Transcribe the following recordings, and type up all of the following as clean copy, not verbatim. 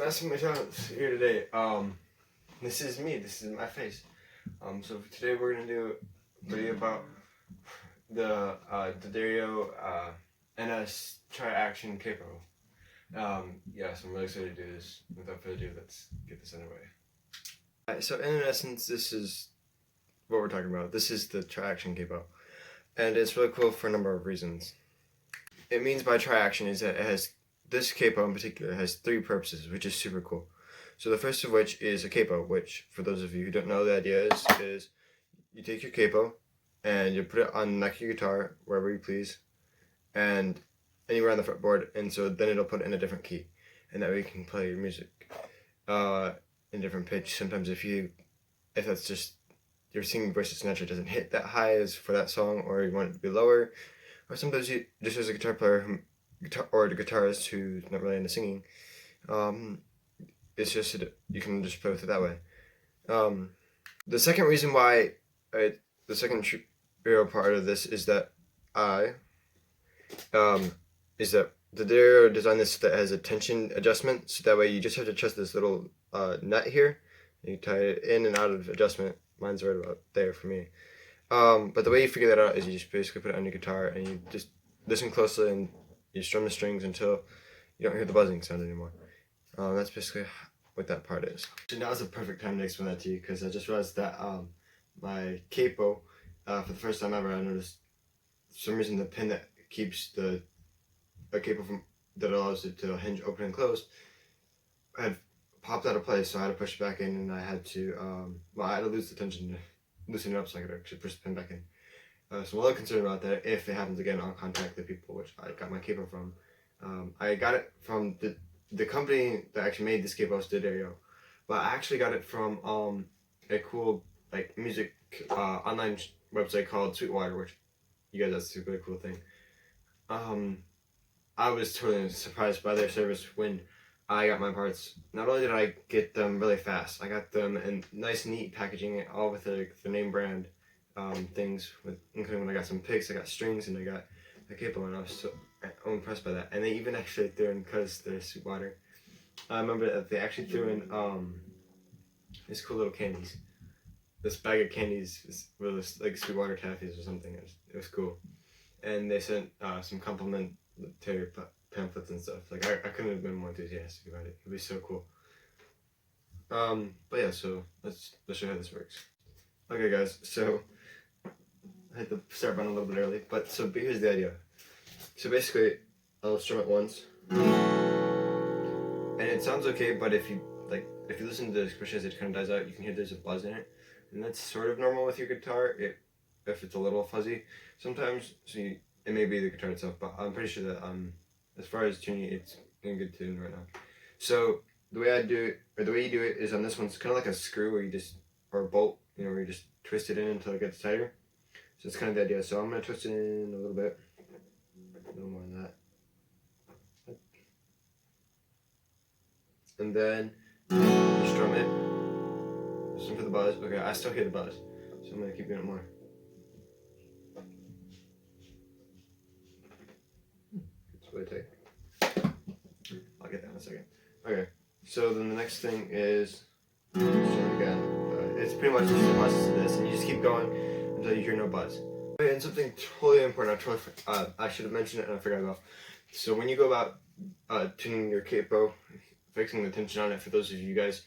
Messing my talents here today. This is me. This is my face. So today we're gonna do a video about the Dario NS Tri-Action Capo. Yeah, so I'm really excited to do this. Without further ado, let's get this underway. Alright, so in essence, this is what we're talking about. This is the Tri-Action Capo, and it's really cool for a number of reasons. It means by Tri-Action is that it has, this capo in particular has three purposes, which is super cool. So the first of which is a capo, which for those of you who don't know, the idea is you take your capo and you put it on the neck of your guitar, wherever you please, and anywhere on the fretboard, and so then it'll put it in a different key, and that way you can play your music in different pitch. Sometimes if that's just your singing voice just naturally doesn't hit that high as for that song, or you want it to be lower, or sometimes you just as a guitar player or the guitarist who's not really into singing, it's just you can just play with it that way. The second reason why the second trio part of this is that the Dario designed this so that it has a tension adjustment, so that way you just have to adjust this little nut here, and you tie it in and out of adjustment. Mine's right about there for me. But the way you figure that out is you just basically put it on your guitar and you just listen closely and you strum the strings until you don't hear the buzzing sound anymore. That's basically what that part is. So now is the perfect time to explain that to you, because I just realized that my capo, for the first time ever, I noticed for some reason the pin that keeps the capo that allows it to hinge open and close had popped out of place, so I had to push it back in, and I had to I had to lose the tension to loosen it up so I could actually push the pin back in. So I'm a little concerned about that. If it happens again, I'll contact the people which I got my capo from. I got it from the company that actually made this capo, Dario, but I actually got it from a cool music online website called Sweetwater, which you guys, that's a really cool thing. I was totally surprised by their service when I got my parts. Not only did I get them really fast, I got them in nice, neat packaging, all with the name brand things, including when I got some picks, I got strings, and I got a capo, and I was so impressed by that. And they even actually threw in, because they're Sweetwater, I remember that they actually threw in these cool little candies. This bag of candies was like Sweetwater taffies or something. It was cool. And they sent some complimentary pamphlets and stuff. Like I couldn't have been more enthusiastic about it. It was so cool. But yeah, so let's show you how this works. Okay guys, so I hit the start button a little bit early, but here's the idea. So basically, I'll strum it once, and it sounds okay, but if you listen to this, especially as it kind of dies out, you can hear there's a buzz in it, and that's sort of normal with your guitar if it's a little fuzzy sometimes. So it may be the guitar itself, but I'm pretty sure that as far as tuning, it's in good tune right now. So the way you do it is on this one. It's kind of like a screw, or a bolt, where you just twist it in until it gets tighter. So it's kind of the idea. So I'm gonna twist it in a little bit, no more than that, and then you strum it. Listen for the buzz. Okay, I still hear the buzz, so I'm gonna keep doing it more. It's really tight. I'll get that in a second. Okay, so then the next thing is strum it again. It's pretty much just the process of this, and you just keep going until you hear no buzz. And something totally important, I should have mentioned it and I forgot about. So when you go about tuning your capo, fixing the tension on it, for those of you guys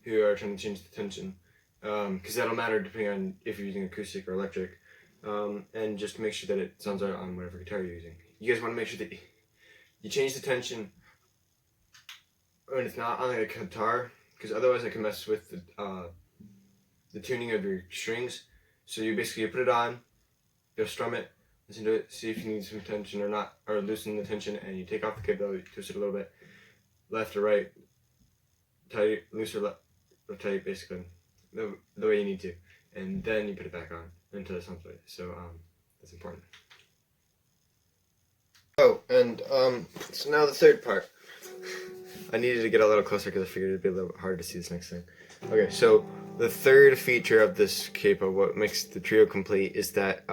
who are trying to change the tension, because that'll matter depending on if you're using acoustic or electric, and just make sure that it sounds right on whatever guitar you're using. You guys want to make sure that you change the tension when it's not on a guitar, because otherwise it can mess with the tuning of your strings. So you put it on, you'll strum it, listen to it, see if you need some tension or not, or loosen the tension, and you take off the capo, you twist it a little bit, left or right, tight, loose or tight, basically, the way you need to, and then you put it back on until it sounds right. So that's important. Oh, and so now the third part. I needed to get a little closer because I figured it'd be a little bit hard to see this next thing. Okay, so the third feature of this capo, what makes the trio complete, is that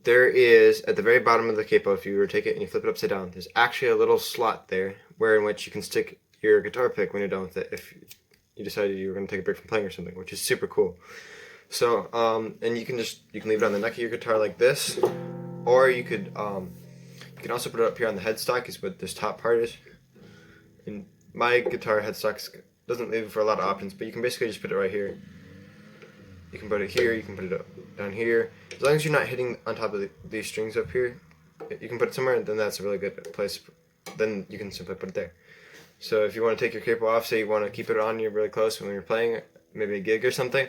there is, at the very bottom of the capo, if you were to take it and you flip it upside down, there's actually a little slot there in which you can stick your guitar pick when you're done with it if you decided you were going to take a break from playing or something, which is super cool. So, and you can leave it on the neck of your guitar like this, or you can also put it up here on the headstock, is what this top part is. And my guitar headstock doesn't leave for a lot of options, but you can basically just put it right here. You can put it here, you can put it down here. As long as you're not hitting on top of these strings up here, you can put it somewhere, and then that's a really good place. Then you can simply put it there. So if you want to take your capo off, say you want to keep it on you really close when you're playing, maybe a gig or something,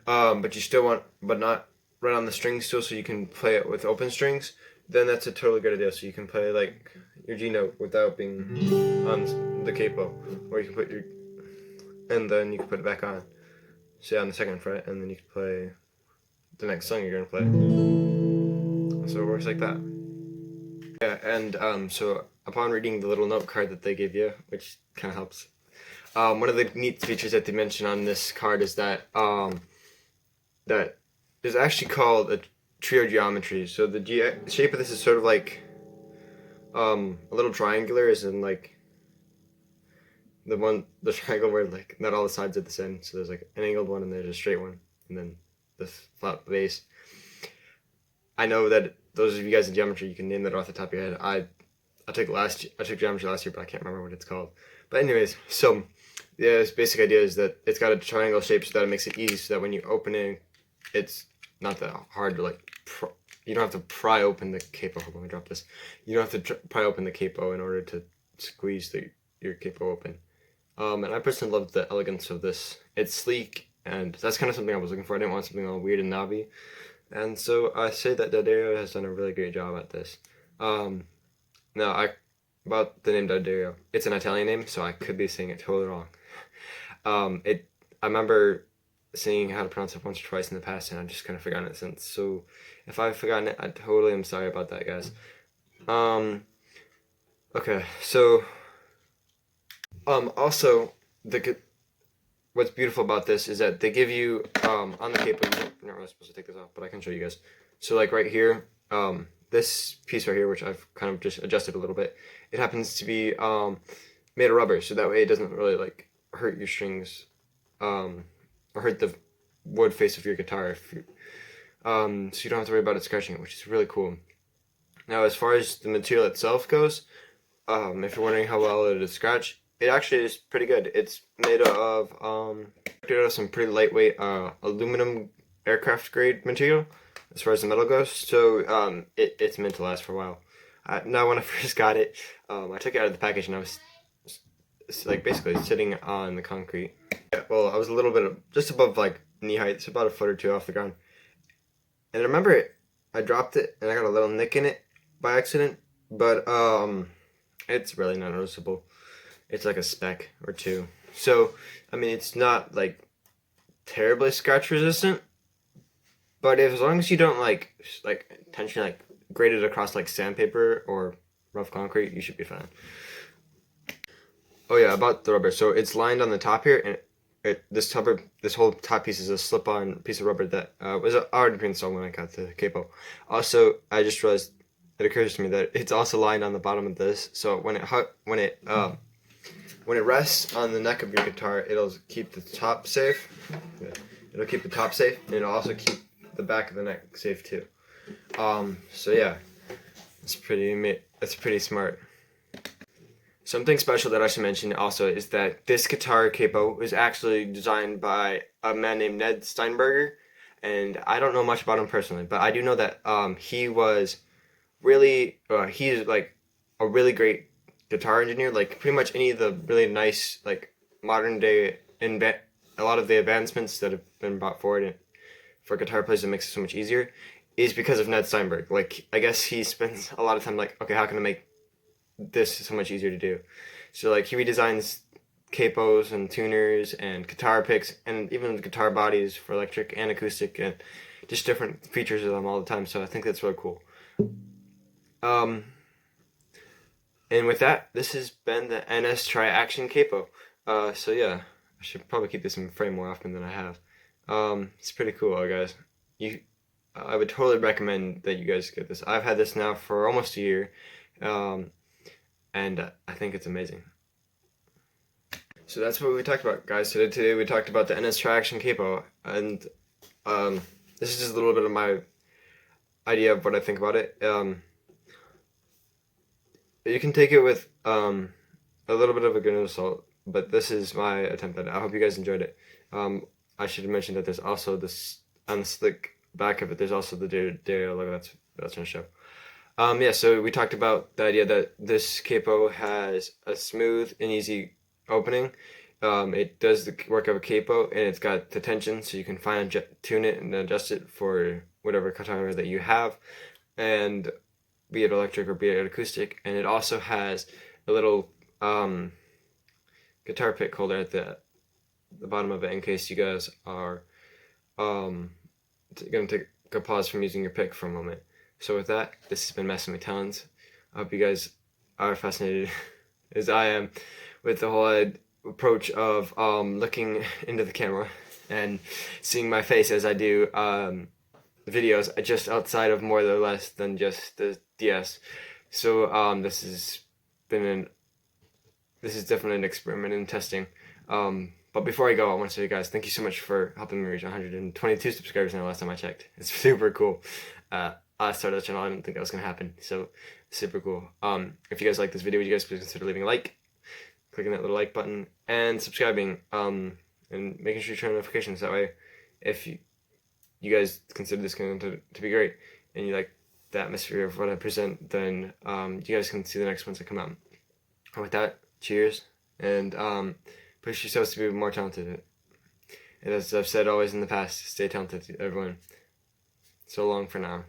but you still want, but not right on the strings still, so you can play it with open strings, then that's a totally good idea. So you can play like your G note without being on the capo, or you can put your, and then you can put it back on, say on the second fret, and then you can play the next song you're gonna play. So it works like that. Yeah, and so upon reading the little note card that they give you, which kind of helps, one of the neat features that they mention on this card is that that is actually called a trio geometry. So the shape of this is sort of like a little triangular, as in like the triangle where like not all the sides are the same. So there's like an angled one and there's a straight one, and then this flat base. I know that those of you guys in geometry, you can name that off the top of your head. I took geometry last year, but I can't remember what it's called. But anyways, so the basic idea is that it's got a triangle shape so that it makes it easy, so that when you open it, it's not that hard to like. You don't have to pry open the capo. Hold on, let me drop this. You don't have to pry open the capo in order to squeeze your capo open. And I personally love the elegance of this. It's sleek, and that's kind of something I was looking for. I didn't want something all weird and knobby. And so I say that D'Addario has done a really great job at this. Now, about the name D'Addario, it's an Italian name, so I could be saying it totally wrong. I remember seeing how to pronounce it once or twice in the past, and I've just kind of forgotten it since. So if I've forgotten it, I totally am sorry about that, guys. Okay, so also what's beautiful about this is that they give you on the capo. You're not really supposed to take this off, but I can show you guys. So like right here, this piece right here, which I've kind of just adjusted a little bit, it happens to be made of rubber, so that way it doesn't really like hurt your strings, or hurt the wood face of your guitar. So you don't have to worry about it scratching it, which is really cool. Now, as far as the material itself goes, if you're wondering how well it is scratched, it actually is pretty good. It's made of some pretty lightweight aluminum aircraft grade material as far as the metal goes. So it's meant to last for a while. Now, when I first got it, I took it out of the package and I was like basically sitting on the concrete. Yeah, well, I was a little bit just above like knee height. It's about a foot or two off the ground. And I remember I dropped it and I got a little nick in it by accident, but it's really not noticeable. It's like a speck or two. So, I mean, it's not like terribly scratch resistant, but as long as you don't like intentionally like grate it across like sandpaper or rough concrete, you should be fine. Oh yeah, about the rubber. So it's lined on the top here, and this whole top piece is a slip-on piece of rubber that was already pre-installed when I got the capo. Also, I just realized, it occurs to me that it's also lined on the bottom of this. So when it rests on the neck of your guitar, it'll keep the top safe. It'll keep the top safe, and it'll also keep the back of the neck safe too. So yeah, it's pretty smart. Something special that I should mention also is that this guitar capo was actually designed by a man named Ned Steinberg, and I don't know much about him personally, but I do know that he was really he's like a really great guitar engineer. Like pretty much any of the really nice like modern day a lot of the advancements that have been brought forward for guitar players that makes it so much easier is because of Ned Steinberg. Like I guess he spends a lot of time like, okay, how can I make this so much easier to do? So like he redesigns capos and tuners and guitar picks and even the guitar bodies for electric and acoustic and just different features of them all the time. So I think that's really cool. And with that, this has been the NS Tri-Action Capo. So yeah, I should probably keep this in frame more often than I have. It's pretty cool, guys. I would totally recommend that you guys get this. I've had this now for almost a year, and I think it's amazing. So that's what we talked about, guys. Today we talked about the NS Traction Capo, and this is just a little bit of my idea of what I think about it. You can take it with a little bit of a grain of salt, but this is my attempt at it. I hope you guys enjoyed it. I should have mentioned that there's also this on the slick back of it. There's also the Dario logo. That's on the show. Yeah. So we talked about the idea that this capo has a smooth and easy opening. It does the work of a capo, and it's got the tension, so you can tune it and adjust it for whatever guitar that you have, and be it electric or be it acoustic. And it also has a little guitar pick holder at the bottom of it in case you guys are going to take a pause from using your pick for a moment. So with that, this has been Messing with Talons. I hope you guys are fascinated as I am with the whole approach of looking into the camera and seeing my face as I do videos just outside of more or less than just the DS. So this is definitely an experiment in testing. But before I go, I want to say, guys, thank you so much for helping me reach 122 subscribers now. Last time I checked, it's super cool. I started the channel. I didn't think that was gonna happen, so super cool. If you guys like this video, would you guys please consider leaving a like, clicking that little like button, and subscribing, and making sure you turn on notifications. That way, if you guys consider this content to be great, and you like the atmosphere of what I present, then you guys can see the next ones that come out. And with that, cheers, and push yourselves to be more talented. And as I've said always in the past, stay talented, everyone. So long for now.